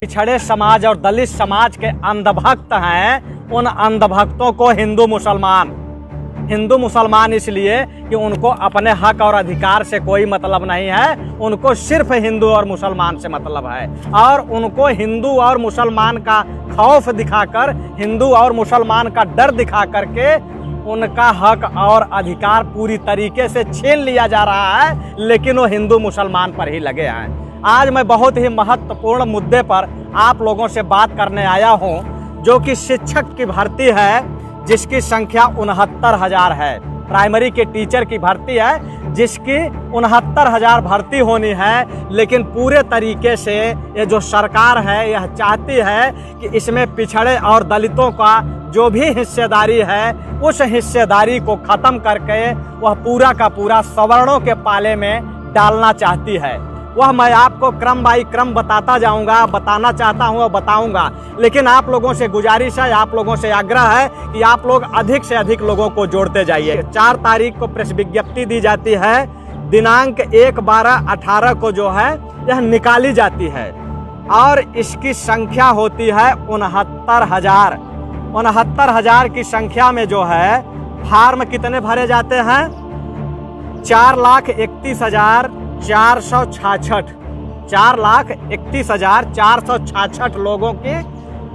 पिछड़े समाज और दलित समाज के अंधभक्त हैं, उन अंधभक्तों को हिंदू मुसलमान इसलिए कि उनको अपने हक और अधिकार से कोई मतलब नहीं है, उनको सिर्फ हिंदू और मुसलमान से मतलब है। और उनको हिंदू और मुसलमान का खौफ दिखाकर, हिंदू और मुसलमान का डर दिखा करके उनका हक और अधिकार पूरी तरीके से छीन लिया जा रहा है, लेकिन वो हिंदू मुसलमान पर ही लगे हैं। आज मैं बहुत ही महत्वपूर्ण मुद्दे पर आप लोगों से बात करने आया हूं, जो कि शिक्षक की भर्ती है, जिसकी संख्या 69,000 है। प्राइमरी के टीचर की भर्ती है जिसकी 69,000 भर्ती होनी है, लेकिन पूरे तरीके से ये जो सरकार है यह चाहती है कि इसमें पिछड़े और दलितों का जो भी हिस्सेदारी है, उस हिस्सेदारी को ख़त्म करके वह पूरा का पूरा सवर्णों के पाले में डालना चाहती है। वह मैं आपको क्रम बाई क्रम बताता जाऊंगा, बताना चाहता हूं और बताऊंगा। लेकिन आप लोगों से गुजारिश है, आप लोगों से आग्रह है कि आप लोग अधिक से अधिक लोगों को जोड़ते जाइए। 4 तारीख को प्रेस विज्ञप्ति दी जाती है, दिनांक 1/12/18 को जो है यह निकाली जाती है और इसकी संख्या होती है 69,000। 69,000 की संख्या में जो है फार्म कितने भरे जाते हैं? 4,31,466 4,31,466 लोगों के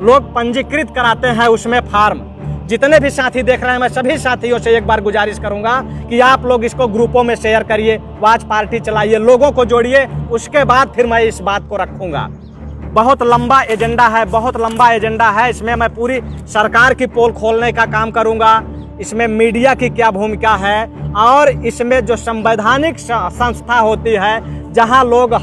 लोग पंजीकृत कराते हैं उसमें फार्म। जितने भी साथी देख रहे हैं, मैं सभी साथियों से एक बार गुजारिश करूंगा कि आप लोग इसको ग्रुपों में शेयर करिए, वॉच पार्टी चलाइए, लोगों को जोड़िए। उसके बाद फिर मैं इस बात को रखूंगा। बहुत लंबा एजेंडा है, बहुत लंबा एजेंडा है। इसमें मैं पूरी सरकार की पोल खोलने का काम करूंगा, इसमें मीडिया की क्या भूमिका है, और इसमें जो संवैधानिक संस्था होती है, जहां लोग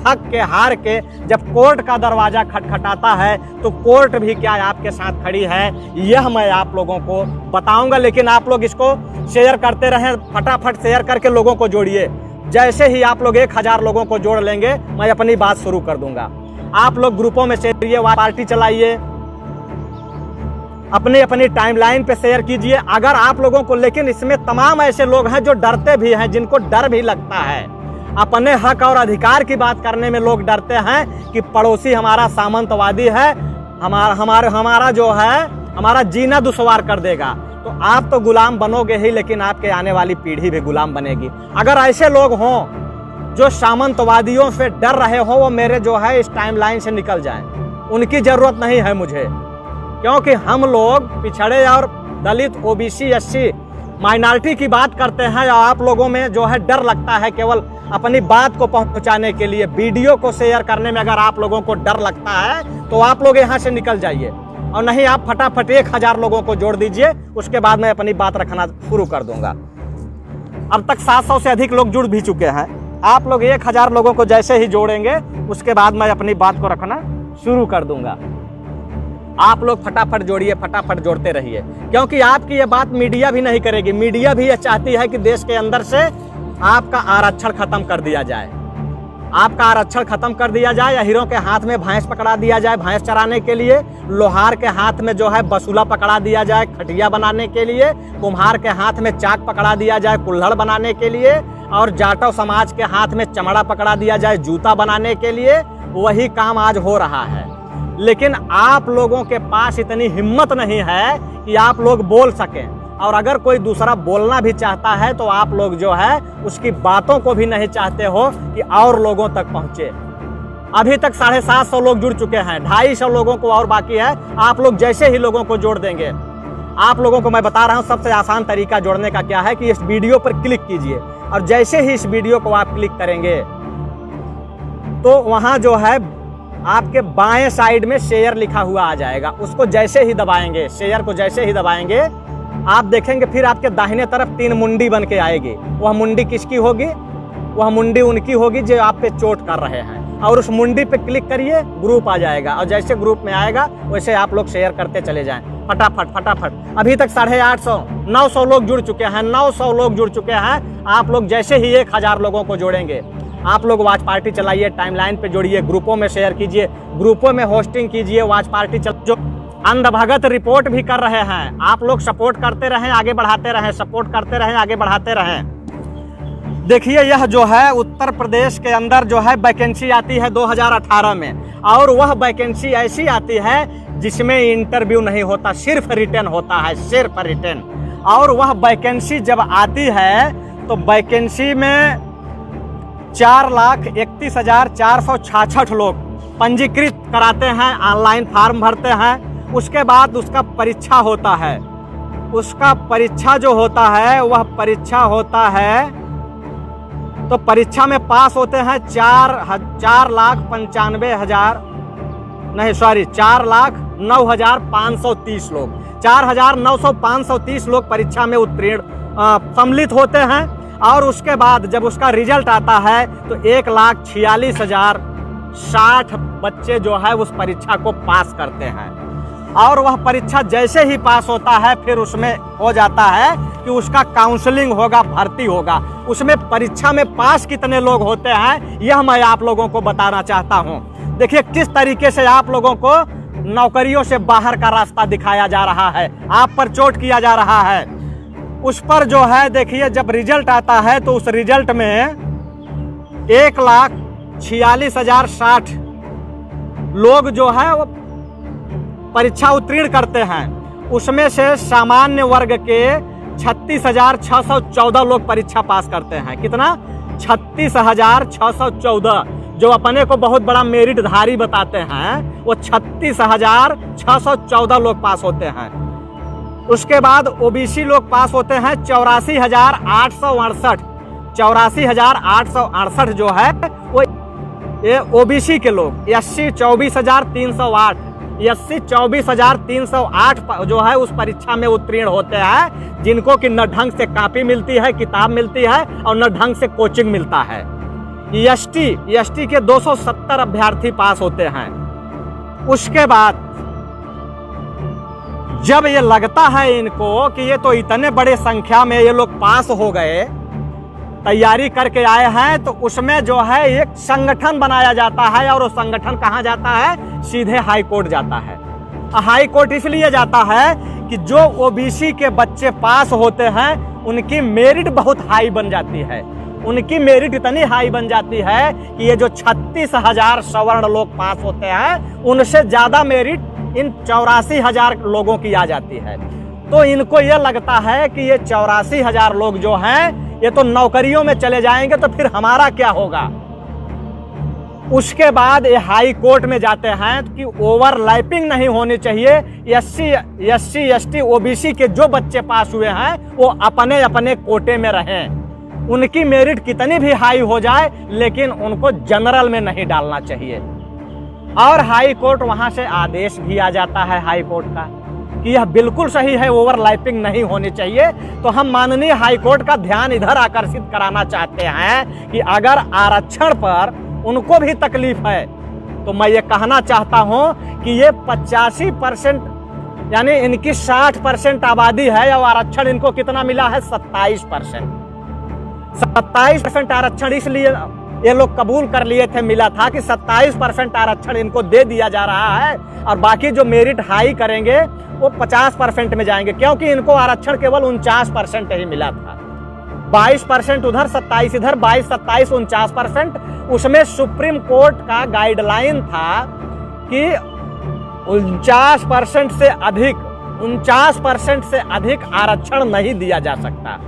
हक के हार के जब कोर्ट का दरवाजा खटखटाता है तो कोर्ट भी क्या आपके साथ खड़ी है, यह मैं आप लोगों को बताऊंगा। लेकिन आप लोग इसको शेयर करते रहें, फटाफट शेयर करके लोगों को जोड़िए। जैसे ही आप लोग 1,000 लोगों को जोड़ लेंगे, मैं अपनी बात शुरू कर दूंगा। आप लोग ग्रुपों में शेयर करिए, पार्टी चलाइए, अपनी अपनी टाइमलाइन पे शेयर कीजिए। अगर आप लोगों को, लेकिन इसमें तमाम ऐसे लोग हैं जो डरते भी हैं, जिनको डर भी लगता है। अपने हक और अधिकार की बात करने में लोग डरते हैं कि पड़ोसी हमारा सामंतवादी है, हमारा जो है हमारा जीना दुश्वार कर देगा। तो आप तो गुलाम बनोगे ही, लेकिन आपके आने वाली पीढ़ी भी गुलाम बनेगी। अगर ऐसे लोग हों जो सामंतवादियों से डर रहे हो, वो मेरे जो है इस टाइमलाइन से निकल जाएं। उनकी जरूरत नहीं है मुझे, क्योंकि हम लोग पिछड़े और दलित, ओबीसी, एससी, माइनॉरिटी की बात करते हैं। और आप लोगों में जो है डर लगता है केवल अपनी बात को पहुंचाने के लिए, वीडियो को शेयर करने में अगर आप लोगों को डर लगता है तो आप लोग यहाँ से निकल जाइए, और नहीं आप फटाफट 1,000 लोगों को जोड़ दीजिए। उसके बाद मैं अपनी बात रखना शुरू कर दूंगा। अब तक 700 से अधिक लोग जुड़ भी चुके हैं। आप लोग 1,000 लोगों को जैसे ही जोड़ेंगे, उसके बाद मैं अपनी बात को रखना शुरू कर दूंगा। आप लोग फटाफट जोड़िए, फटाफट जोड़ते रहिए, क्योंकि आपकी ये बात मीडिया भी नहीं करेगी। मीडिया भी ये चाहती है कि देश के अंदर से आपका आरक्षण खत्म कर दिया जाए, आपका आरक्षण खत्म कर दिया जाए, या हीरो के हाथ में भैंस पकड़ा दिया जाए भैंस चराने के लिए, लोहार के हाथ में जो है बसूला पकड़ा दिया जाए खटिया बनाने के लिए, कुम्हार के हाथ में चाक पकड़ा दिया जाए कुल्हड़ बनाने के लिए, और जाटव समाज के हाथ में चमड़ा पकड़ा दिया जाए जूता बनाने के लिए। वही काम आज हो रहा है। लेकिन आप लोगों के पास इतनी हिम्मत नहीं है कि आप लोग बोल सकें, और अगर कोई दूसरा बोलना भी चाहता है तो आप लोग जो है उसकी बातों को भी नहीं चाहते हो कि और लोगों तक पहुंचे। अभी तक 750 लोग जुड़ चुके हैं, 250 लोगों को और बाकी है। आप लोग जैसे ही लोगों को जोड़ देंगे, आप लोगों को मैं बता रहा हूं सबसे आसान तरीका जोड़ने का क्या है कि इस वीडियो पर क्लिक कीजिए, और जैसे ही इस वीडियो को आप क्लिक करेंगे तो वहां जो है आपके बाएं साइड में शेयर लिखा हुआ आ जाएगा। उसको जैसे ही दबाएंगे, शेयर को जैसे ही दबाएंगे, आप देखेंगे फिर आपके दाहिने तरफ 3 मुंडी बन के आएगी। वह मुंडी किसकी होगी? वह मुंडी उनकी होगी जो आप पे चोट कर रहे हैं, और उस मुंडी पे क्लिक करिए, ग्रुप आ जाएगा, और जैसे ग्रुप में आएगा वैसे आप लोग शेयर करते चले जाएं फटाफट फटाफट। अभी तक 850 900 लोग जुड़ चुके हैं, 900 लोग जुड़ चुके हैं। आप लोग जैसे ही 1,000 लोगों को जोड़ेंगे, आप लोग वॉच पार्टी चलाइए, टाइमलाइन पे जोड़िए, ग्रुपों में शेयर कीजिए, ग्रुपों में होस्टिंग कीजिए, वॉच पार्टी जो अंधभगत रिपोर्ट भी कर रहे हैं, आप लोग सपोर्ट करते रहें, आगे बढ़ाते रहें, सपोर्ट करते रहें, आगे बढ़ाते रहें। देखिए यह जो है उत्तर प्रदेश के अंदर जो है वैकेंसी आती है 2018 में, और वह वैकेंसी ऐसी आती है जिसमें इंटरव्यू नहीं होता, सिर्फ रिटर्न होता है, सिर्फ रिटर्न। और वह वैकेंसी जब आती है तो वैकेंसी में 4,31,466 लोग पंजीकृत कराते हैं, ऑनलाइन फॉर्म भरते हैं। उसके बाद उसका परीक्षा होता है। उसका परीक्षा जो होता है वह परीक्षा होता है, तो परीक्षा में पास होते हैं 4,09,530 लोग। 4,900-530 लोग परीक्षा में उत्तीर्ण सम्मिलित होते हैं। और उसके बाद जब उसका रिजल्ट आता है तो 1,46,060 बच्चे जो है उस परीक्षा को पास करते हैं। और वह परीक्षा जैसे ही पास होता है फिर उसमें हो जाता है कि उसका काउंसलिंग होगा, भर्ती होगा। उसमें परीक्षा में पास कितने लोग होते हैं यह मैं आप लोगों को बताना चाहता हूं। देखिए किस तरीके से आप लोगों को नौकरियों से बाहर का रास्ता दिखाया जा रहा है, आप पर चोट किया जा रहा है। उस पर जो है देखिए जब रिजल्ट आता है तो उस रिजल्ट में 1,46,060 लोग जो है वो परीक्षा उत्तीर्ण करते हैं। उसमें से सामान्य वर्ग के 36,614 लोग परीक्षा पास करते हैं। कितना? 36,614, जो अपने को बहुत बड़ा मेरिटधारी बताते हैं, वो 36,614 लोग पास होते हैं। उसके बाद ओबीसी लोग पास होते हैं 84,868। 84,868 जो है वो ये ओबीसी के लोग। एससी 24,308, एससी 24,308 जो है उस परीक्षा में उत्तीर्ण होते हैं, जिनको कि न ढंग से कॉपी मिलती है, किताब मिलती है और न ढंग से कोचिंग मिलता है। एसटी के 270 अभ्यर्थी पास होते हैं। उसके बाद जब ये लगता है इनको कि ये तो इतने बड़े संख्या में ये लोग पास हो गए, तैयारी करके आए हैं, तो उसमें जो है एक संगठन बनाया जाता है। और वो संगठन कहाँ जाता है? सीधे हाई कोर्ट जाता है। हाई कोर्ट इसलिए जाता है कि जो ओबीसी के बच्चे पास होते हैं उनकी मेरिट बहुत हाई बन जाती है। उनकी मेरिट इतनी हाई बन जाती है कि ये जो 36,000 सवर्ण लोग पास होते हैं उनसे ज्यादा मेरिट इन 84,000 लोगों की आ जाती है। तो इनको ये लगता है कि ये 84,000 लोग जो हैं ये तो नौकरियों में चले जाएंगे, तो फिर हमारा क्या होगा। उसके बाद ये हाई कोर्ट में जाते हैं कि ओवरलैपिंग नहीं होनी चाहिए। एससी एसटी ओबीसी के जो बच्चे पास हुए हैं वो अपने अपने कोटे में रहें। उनकी मेरिट कितनी भी हाई हो जाए लेकिन उनको जनरल में नहीं डालना चाहिए। और हाई कोर्ट वहां से आदेश भी आ जाता है हाई कोर्ट का कि यह बिल्कुल सही है, ओवरलैपिंग नहीं होनी चाहिए। तो हम माननीय हाई कोर्ट का ध्यान इधर आकर्षित कराना चाहते हैं कि अगर आरक्षण पर उनको भी तकलीफ है तो मैं ये कहना चाहता हूं कि ये 85% यानी इनकी 60% आबादी है और आरक्षण इनको कितना मिला है? 27%। 27% आरक्षण इसलिए ये लोग कबूल कर लिए थे, मिला था कि 27% आरक्षण इनको दे दिया जा रहा है और बाकी जो मेरिट हाई करेंगे वो 50% में जाएंगे, क्योंकि इनको आरक्षण केवल 49% ही मिला था। 22% उधर, 27 इधर, 22, 27, 49%। उसमें सुप्रीम कोर्ट का गाइडलाइन था कि 49% से अधिक आरक्षण नहीं दिया जा सकता।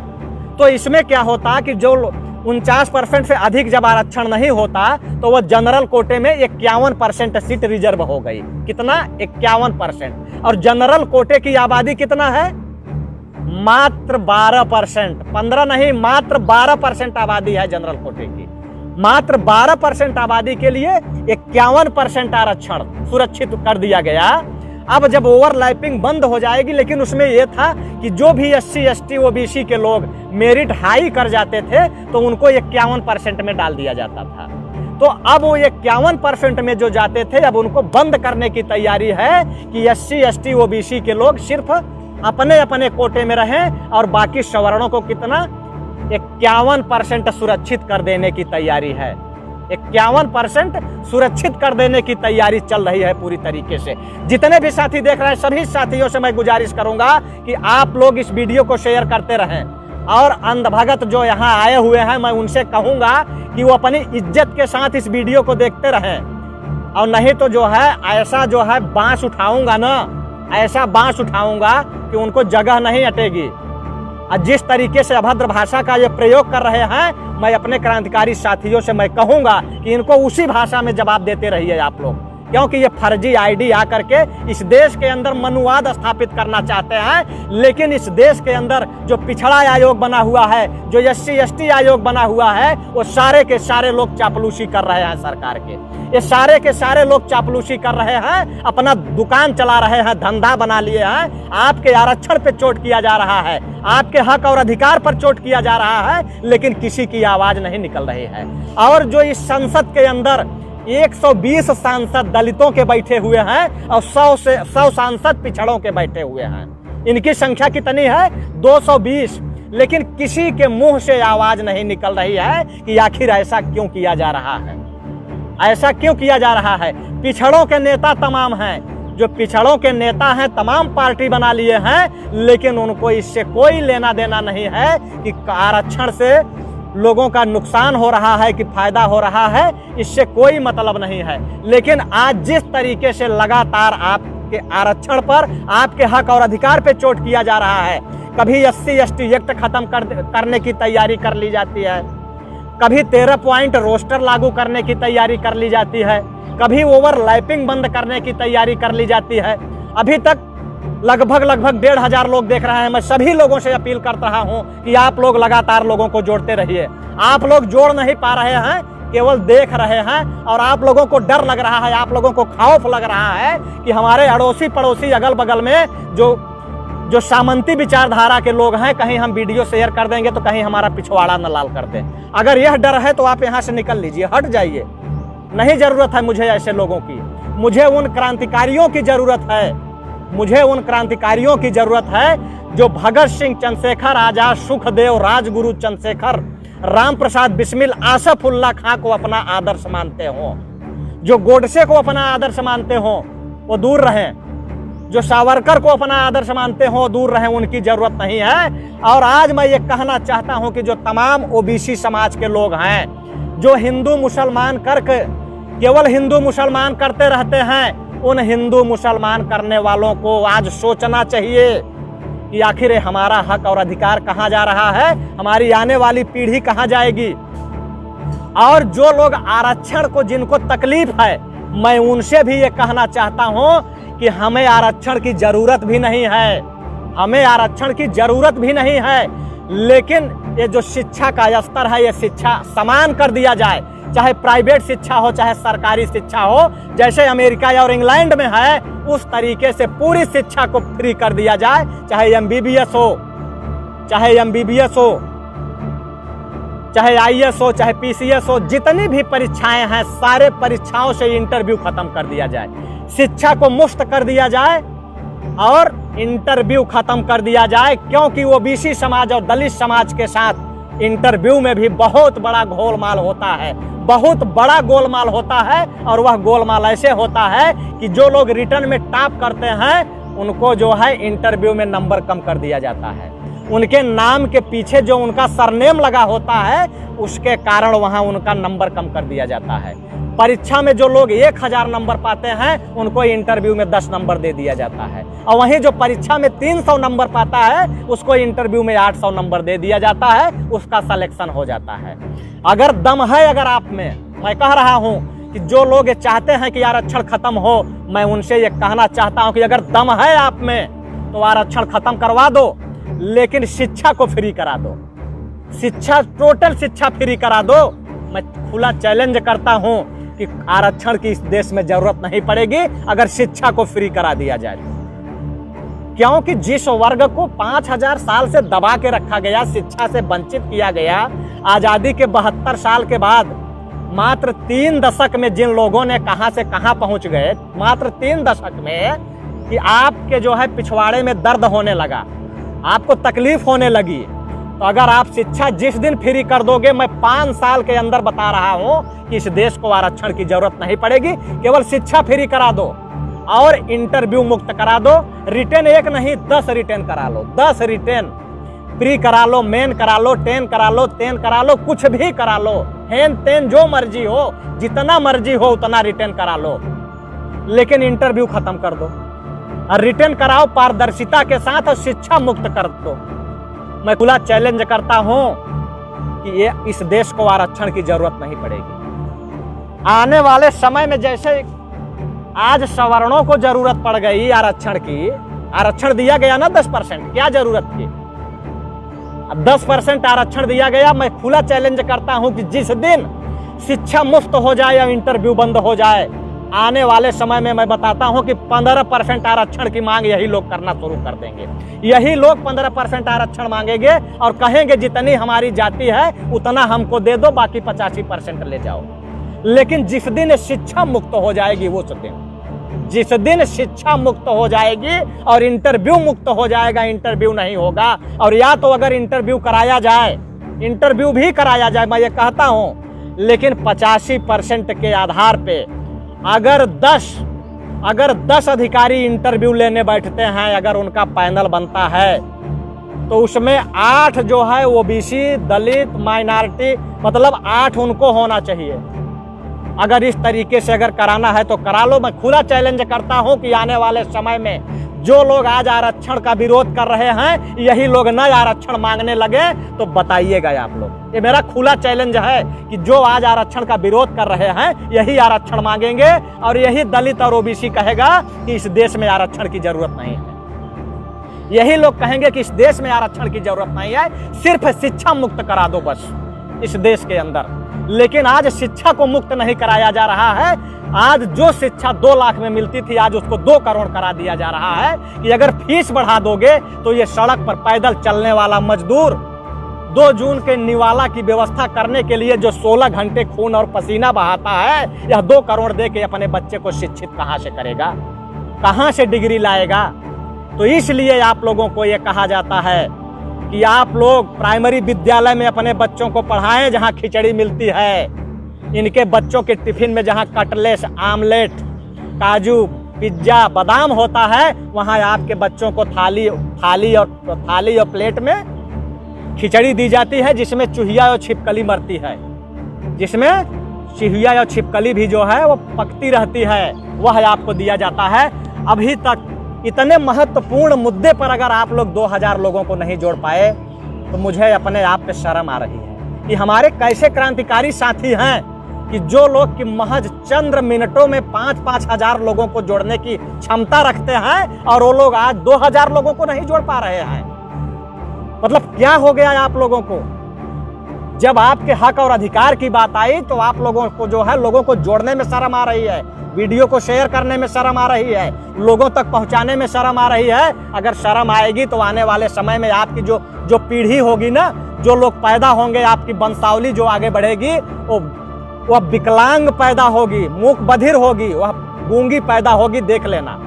तो इसमें क्या होता कि जो 49% से अधिक जब आरक्षण नहीं होता तो वह जनरल कोटे में 51% सीट रिजर्व हो गई। कितना? 51%। और जनरल कोटे की आबादी कितना है? मात्र 12%। 15 नहीं, मात्र 12% आबादी है जनरल कोटे की। मात्र 12% आबादी के लिए 51% आरक्षण सुरक्षित कर दिया गया। अब जब ओवरलैपिंग बंद हो जाएगी, लेकिन उसमें यह था कि जो भी एससी एसटी ओबीसी के लोग मेरिट हाई कर जाते थे तो उनको 51% में डाल दिया जाता था। तो अब वो 51% में जो जाते थे अब उनको बंद करने की तैयारी है कि एससी एसटी ओबीसी के लोग सिर्फ अपने अपने कोटे में रहें और बाकी सवर्णों को कितना? 51% सुरक्षित कर देने की तैयारी है। 51% सुरक्षित कर देने की तैयारी चल रही है पूरी तरीके से। जितने भी साथी देख रहे हैं सभी साथियों से मैं गुजारिश करूंगा कि आप लोग इस वीडियो को शेयर करते रहें। और अंधभगत जो यहाँ आए हुए हैं, मैं उनसे कहूँगा कि वो अपनी इज्जत के साथ इस वीडियो को देखते रहें। और नहीं तो जो है ऐसा जो है बांस उठाऊंगा ना, ऐसा बांस उठाऊंगा कि उनको जगह नहीं अटेगी। और जिस तरीके से अभद्र भाषा का ये प्रयोग कर रहे हैं, मैं अपने क्रांतिकारी साथियों से मैं कहूँगा कि इनको उसी भाषा में जवाब देते रहिए आप लोग, क्योंकि ये फर्जी आईडी आकर के इस देश के अंदर मनुवाद स्थापित करना चाहते हैं। लेकिन इस देश के अंदर जो पिछड़ा आयोग बना हुआ है, जो SC ST आयोग बना हुआ है, वो सारे के सारे लोग चापलूसी कर रहे हैं सरकार के। ये सारे के सारे लोग चापलूसी कर रहे हैं, अपना दुकान चला रहे हैं, धंधा बना लिए हैं। आपके आरक्षण पे चोट किया जा रहा है, आपके हक और अधिकार पर चोट किया जा रहा है, लेकिन किसी की आवाज नहीं निकल रही है। और जो इस संसद के अंदर 120 सांसद दलितों के बैठे हुए हैं और 100 सांसद पिछड़ों के बैठे हुए हैं। इनकी संख्या कितनी है? 220। लेकिन किसी के मुंह से आवाज नहीं निकल रही है कि आखिर ऐसा क्यों किया जा रहा है, ऐसा क्यों किया जा रहा है। पिछड़ों के नेता तमाम हैं, जो पिछड़ों के नेता हैं तमाम पार्टी बना लिए हैं, लेकिन उनको इससे कोई लेना देना नहीं है कि आरक्षण से लोगों का नुकसान हो रहा है कि फायदा हो रहा है, इससे कोई मतलब नहीं है। लेकिन आज जिस तरीके से लगातार आपके आरक्षण पर, आपके हक और अधिकार पे चोट किया जा रहा है, कभी SC ST एक्ट खत्म करने की तैयारी कर ली जाती है, कभी 13 पॉइंट रोस्टर लागू करने की तैयारी कर ली जाती है, कभी ओवरलैपिंग बंद करने की तैयारी कर ली जाती है। अभी तक लगभग 1,500 लोग देख रहे हैं। मैं सभी लोगों से अपील कर रहा हूं कि आप लोग लगातार लोगों को जोड़ते रहिए। आप लोग जोड़ नहीं पा रहे हैं, केवल देख रहे हैं, और आप लोगों को डर लग रहा है, आप लोगों को खौफ लग रहा है कि हमारे अड़ोसी पड़ोसी अगल बगल में जो सामंती विचारधारा के लोग हैं, कहीं हम वीडियो शेयर कर देंगे तो कहीं हमारा पिछवाड़ा न लाल कर दें। अगर यह डर है तो आप यहाँ से निकल लीजिए, हट जाइए। नहीं जरूरत है मुझे ऐसे लोगों की, मुझे उन क्रांतिकारियों की जरूरत है, मुझे उन क्रांतिकारियों की जरूरत है जो भगत सिंह, चंद्रशेखर आजाद, सुखदेव, राजगुरु चंद्रशेखर, राम प्रसाद बिस्मिल, आसफ उल्लाह खां को अपना आदर्श मानते हो, जो गोडसे को अपना आदर्श मानते हो वो दूर रहें, जो सावरकर को अपना आदर्श मानते हो दूर रहें, उनकी जरूरत नहीं है। और आज मैं ये कहना चाहता हूं कि जो तमाम OBC समाज के लोग हैं, जो हिंदू मुसलमान करके केवल हिंदू मुसलमान करते रहते हैं, उन हिंदू मुसलमान करने वालों को आज सोचना चाहिए कि आखिर हमारा हक और अधिकार कहां जा रहा है, हमारी आने वाली पीढ़ी कहां जाएगी। और जो लोग आरक्षण को जिनको तकलीफ है, मैं उनसे भी ये कहना चाहता हूं कि हमें आरक्षण की जरूरत भी नहीं है, हमें आरक्षण की जरूरत भी नहीं है। लेकिन ये जो शिक्षा का स्तर है, ये शिक्षा समान कर दिया जाए, चाहे प्राइवेट शिक्षा हो चाहे सरकारी शिक्षा हो, जैसे अमेरिका और इंग्लैंड में है, उस तरीके से पूरी शिक्षा को फ्री कर दिया जाए। चाहे MBBS हो, चाहे MBBS हो, चाहे IAS हो, चाहे PCS हो, जितनी भी परीक्षाएं हैं, सारे परीक्षाओं से इंटरव्यू खत्म कर दिया जाए, शिक्षा को मुफ्त कर दिया जाए और इंटरव्यू खत्म कर दिया जाए। क्योंकि OBC समाज और दलित समाज के साथ इंटरव्यू में भी बहुत बड़ा गोलमाल होता है, बहुत बड़ा गोलमाल होता है। और वह गोलमाल ऐसे होता है कि जो लोग रिटर्न में टॉप करते हैं, उनको जो है इंटरव्यू में नंबर कम कर दिया जाता है। उनके नाम के पीछे जो उनका सरनेम लगा होता है, उसके कारण वहां उनका नंबर कम कर दिया जाता है। परीक्षा में जो लोग 1000 नंबर पाते हैं, उनको इंटरव्यू में 10 नंबर दे दिया जाता है। और वहीं जो परीक्षा में 300 नंबर पाता है, उसको इंटरव्यू में 800 नंबर दे दिया जाता है, उसका सिलेक्शन हो जाता है। अगर दम है अगर आप में, मैं कह रहा हूं कि जो लोग ये चाहते हैं कि आरक्षण खत्म हो, मैं उनसे ये कहना चाहता हूं कि अगर दम है आप में तो आरक्षण खत्म करवा दो, लेकिन शिक्षा को फ्री करा दो, शिक्षा, टोटल शिक्षा फ्री करा दो। मैं खुला चैलेंज करता हूं कि आरक्षण की इस देश में जरूरत नहीं पड़ेगी अगर शिक्षा को फ्री करा दिया जाए। क्योंकि जिस वर्ग को 5000 साल से दबा के रखा गया, शिक्षा से वंचित किया गया, आजादी के 72 साल के बाद मात्र 3 दशक में जिन लोगों ने कहां से कहां पहुंच गए, मात्र 3 दशक में, कि आपके जो है पिछवाड़े में दर्द होने लगा, आपको तकलीफ होने लगी। तो अगर आप शिक्षा जिस दिन फ्री कर दोगे, मैं 5 साल के अंदर बता रहा हूं कि इस देश को आरक्षण की जरूरत नहीं पड़ेगी। केवल शिक्षा फ्री करा दो और इंटरव्यू मुक्त करा दो। रिटेन 1 नहीं 10 रिटेन करा लो, 10 रिटेन। प्री करा लो, मेन करा लो, 10 करा लो, 10 करा लो, कुछ भी करा लो, हेन तेन जो मर्जी हो, जितना मर्जी हो उतना रिटर्न करा लो, लेकिन इंटरव्यू खत्म कर दो और रिटर्न कराओ पारदर्शिता के साथ और शिक्षा मुक्त कर दो। मैं खुला चैलेंज करता हूं कि ये इस देश को आरक्षण की जरूरत नहीं पड़ेगी। आने वाले समय में जैसे आज सवर्णों को जरूरत पड़ गई आरक्षण की, आरक्षण दिया गया ना 10%, क्या जरूरत थी? अब 10% आरक्षण दिया गया। मैं खुला चैलेंज करता हूं कि जिस दिन शिक्षा मुफ्त हो जाए या इंटरव्यू बंद हो जाए, आने वाले समय में मैं बताता हूं कि 15% आरक्षण की मांग यही लोग करना शुरू कर देंगे। यही लोग 15% आरक्षण मांगेंगे और कहेंगे जितनी हमारी जाति है उतना हमको दे दो, बाकी 85% ले जाओ। लेकिन जिस दिन शिक्षा मुक्त हो जाएगी, वो दिन जिस दिन शिक्षा मुक्त हो जाएगी और इंटरव्यू मुक्त हो जाएगा, इंटरव्यू नहीं होगा। और या तो अगर इंटरव्यू कराया जाए, इंटरव्यू भी कराया जाए, मैं ये कहता हूं, लेकिन 85% के आधार पे अगर 10 अधिकारी इंटरव्यू लेने बैठते हैं, अगर उनका पैनल बनता है तो उसमें 8 जो है ओबीसी, दलित, माइनॉरिटी, मतलब 8 उनको होना चाहिए। अगर इस तरीके से अगर कराना है तो करा लो। मैं खुला चैलेंज करता हूं कि आने वाले समय में जो लोग आज आरक्षण का विरोध कर रहे हैं, यही लोग नए आरक्षण मांगने लगे तो बताइएगा आप लोग। ये मेरा खुला चैलेंज है कि जो आज आरक्षण का विरोध कर रहे हैं, यही आरक्षण मांगेंगे और यही दलित और ओबीसी कहेगा कि इस देश में आरक्षण की जरूरत नहीं है। यही लोग कहेंगे कि इस देश में आरक्षण की जरूरत नहीं है, सिर्फ शिक्षा मुक्त करा दो बस इस देश के अंदर। लेकिन आज शिक्षा को मुक्त नहीं कराया जा रहा है। आज जो शिक्षा 2 लाख में मिलती थी, आज उसको 2 करोड़ करा दिया जा रहा है कि अगर फीस बढ़ा दोगे तो ये सड़क पर पैदल चलने वाला मजदूर 2 जून के निवाला की व्यवस्था करने के लिए जो 16 घंटे खून और पसीना बहाता है, यह 2 करोड़ दे के अपने बच्चे को शिक्षित कहां से करेगा, कहां से डिग्री लाएगा? तो इसलिए आप लोगों को यह कहा जाता है कि आप लोग प्राइमरी विद्यालय में अपने बच्चों को पढ़ाएं जहां खिचड़ी मिलती है। इनके बच्चों के टिफिन में जहां कटलेट, आमलेट, काजू, पिज्जा, बादाम होता है, वहां आपके बच्चों को थाली और प्लेट में खिचड़ी दी जाती है, जिसमें चूहिया और छिपकली मरती है, जिसमें चूहिया और छिपकली भी जो है वो पकती रहती है, वह आपको दिया जाता है। अभी तक इतने महत्वपूर्ण मुद्दे पर अगर आप लोग 2000 लोगों को नहीं जोड़ पाए तो मुझे अपने आप पे शर्म आ रही है कि हमारे कैसे क्रांतिकारी साथी हैं कि जो लोग कि महज चंद मिनटों में 5-5 हजार लोगों को जोड़ने की क्षमता रखते हैं और वो लोग आज 2000 लोगों को नहीं जोड़ पा रहे हैं। मतलब क्या हो गया आप लोगों को? जब आपके हक और अधिकार की बात आई तो आप लोगों को जो है लोगों को जोड़ने में शर्म आ रही है, वीडियो को शेयर करने में शर्म आ रही है, लोगों तक पहुंचाने में शर्म आ रही है। अगर शर्म आएगी तो आने वाले समय में आपकी जो पीढ़ी होगी ना, जो लोग पैदा होंगे, आपकी वंशावली जो आगे बढ़ेगी, वह विकलांग पैदा होगी, मूक बधिर होगी, वह गूंगी पैदा होगी, देख लेना।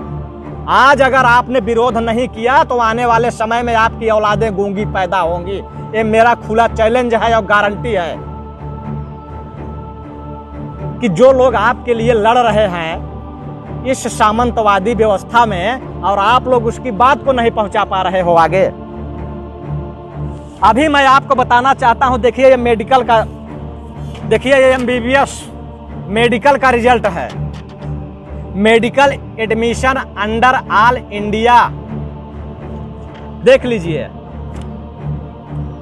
आज अगर आपने विरोध नहीं किया तो आने वाले समय में आपकी औलादें गूंगी पैदा होंगी। ये मेरा खुला चैलेंज है और गारंटी है कि जो लोग आपके लिए लड़ रहे हैं इस सामंतवादी व्यवस्था में और आप लोग उसकी बात को नहीं पहुंचा पा रहे हो आगे। अभी मैं आपको बताना चाहता हूं, देखिए ये मेडिकल का, देखिए ये MBBS मेडिकल का रिजल्ट है। Medical admission under all India, देख लीजिए,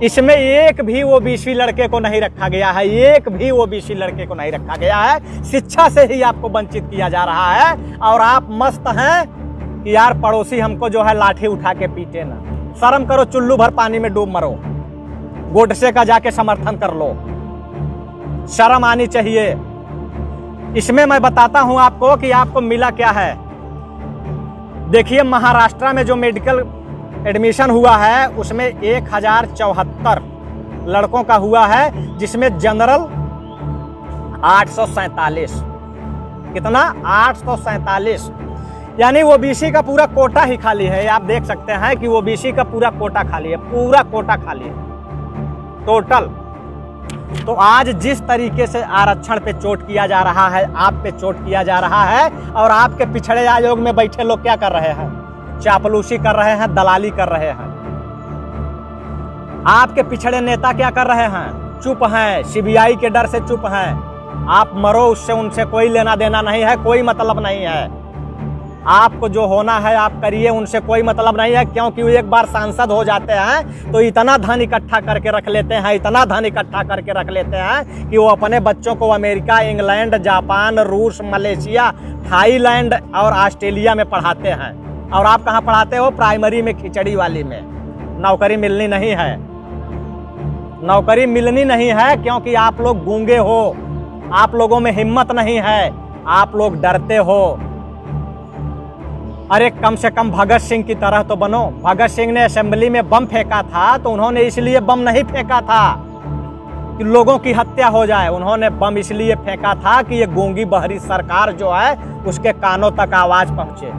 इसमें एक भी ओबीसी लड़के को नहीं रखा गया है, एक भी ओबीसी लड़के को नहीं रखा गया है। शिक्षा से ही आपको वंचित किया जा रहा है और आप मस्त हैं कि यार पड़ोसी हमको जो है लाठी उठा के पीटे ना। शर्म करो, चुल्लू भर पानी में डूब मरो, गोडसे का जाके समर्थन कर लो, शर्म आनी चाहिए। इसमें मैं बताता हूं आपको कि आपको मिला क्या है। देखिए महाराष्ट्र में जो मेडिकल एडमिशन हुआ है उसमें 1074 लड़कों का हुआ है, जिसमें जनरल 847। कितना? 847। यानी ओबीसी का पूरा कोटा ही खाली है। आप देख सकते हैं कि ओबीसी का पूरा कोटा खाली है, पूरा कोटा खाली है टोटल। तो आज जिस तरीके से आरक्षण पे चोट किया जा रहा है, आप पे चोट किया जा रहा है, और आपके पिछड़े आयोग में बैठे लोग क्या कर रहे हैं? चापलूसी कर रहे हैं, दलाली कर रहे हैं। आपके पिछड़े नेता क्या कर रहे हैं? चुप हैं, सीबीआई के डर से चुप हैं। आप मरो, उससे उनसे कोई लेना देना नहीं है, कोई मतलब नहीं है। आपको जो होना है आप करिए, उनसे कोई मतलब नहीं है, क्योंकि वो एक बार सांसद हो जाते हैं तो इतना धन इकट्ठा करके रख लेते हैं, इतना धन इकट्ठा करके रख लेते हैं कि वो अपने बच्चों को अमेरिका, इंग्लैंड, जापान, रूस, मलेशिया, थाईलैंड और ऑस्ट्रेलिया में पढ़ाते हैं। और आप कहाँ पढ़ाते हो? प्राइमरी में, खिचड़ी वाली में। नौकरी मिलनी नहीं है, नौकरी मिलनी नहीं है, क्योंकि आप लोग गूंगे हो, आप लोगों में हिम्मत नहीं है, आप लोग डरते हो। अरे कम से कम भगत सिंह की तरह तो बनो। भगत सिंह ने असेंबली में बम फेंका था तो उन्होंने इसलिए बम नहीं फेंका था कि लोगों की हत्या हो जाए, उन्होंने बम इसलिए फेंका था कि ये गूंगी बहरी सरकार जो है उसके कानों तक आवाज पहुंचे।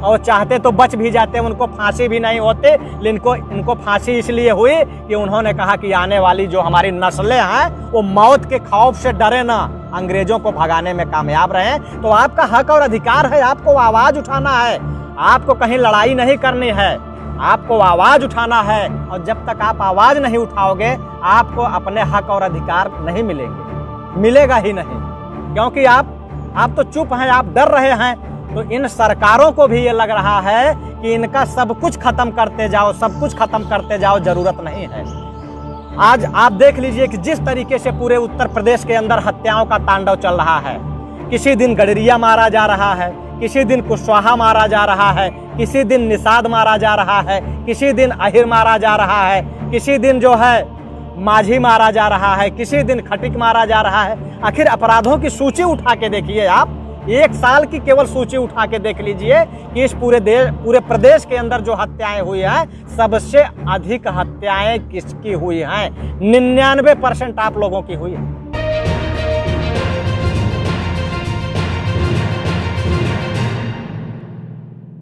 और चाहते तो बच भी जाते, उनको फांसी भी नहीं होते, लेकिन इनको फांसी इसलिए हुई कि उन्होंने कहा कि आने वाली जो हमारी नस्लें हैं वो मौत के खौफ से डरे ना, अंग्रेजों को भगाने में कामयाब रहे। तो आपका हक और अधिकार है, आपको आवाज उठाना है, आपको कहीं लड़ाई नहीं करनी है, आपको आवाज उठाना है। और जब तक आप आवाज नहीं उठाओगे आपको अपने हक और अधिकार नहीं मिलेंगे, मिलेगा ही नहीं, क्योंकि आप तो चुप हैं, आप डर रहे हैं। तो इन सरकारों को भी ये लग रहा है कि इनका सब कुछ खत्म करते जाओ, सब कुछ खत्म करते जाओ, जरूरत नहीं है। आज आप देख लीजिए कि जिस तरीके से पूरे उत्तर प्रदेश के अंदर हत्याओं का तांडव चल रहा है, किसी दिन गडरिया मारा जा रहा है, किसी दिन कुशवाहा मारा जा रहा है, किसी दिन निषाद मारा जा रहा है, किसी दिन अहिर मारा जा रहा है, किसी दिन जो है माझी मारा जा रहा है, किसी दिन खटिक मारा जा रहा है। आखिर अपराधों की सूची उठा के देखिए, आप एक साल की केवल सूची उठा के देख लीजिए कि इस पूरे प्रदेश के अंदर जो हत्याएं हुई हैं, सबसे अधिक हत्याएं किसकी हुई हैं? 99% आप लोगों की हुई है।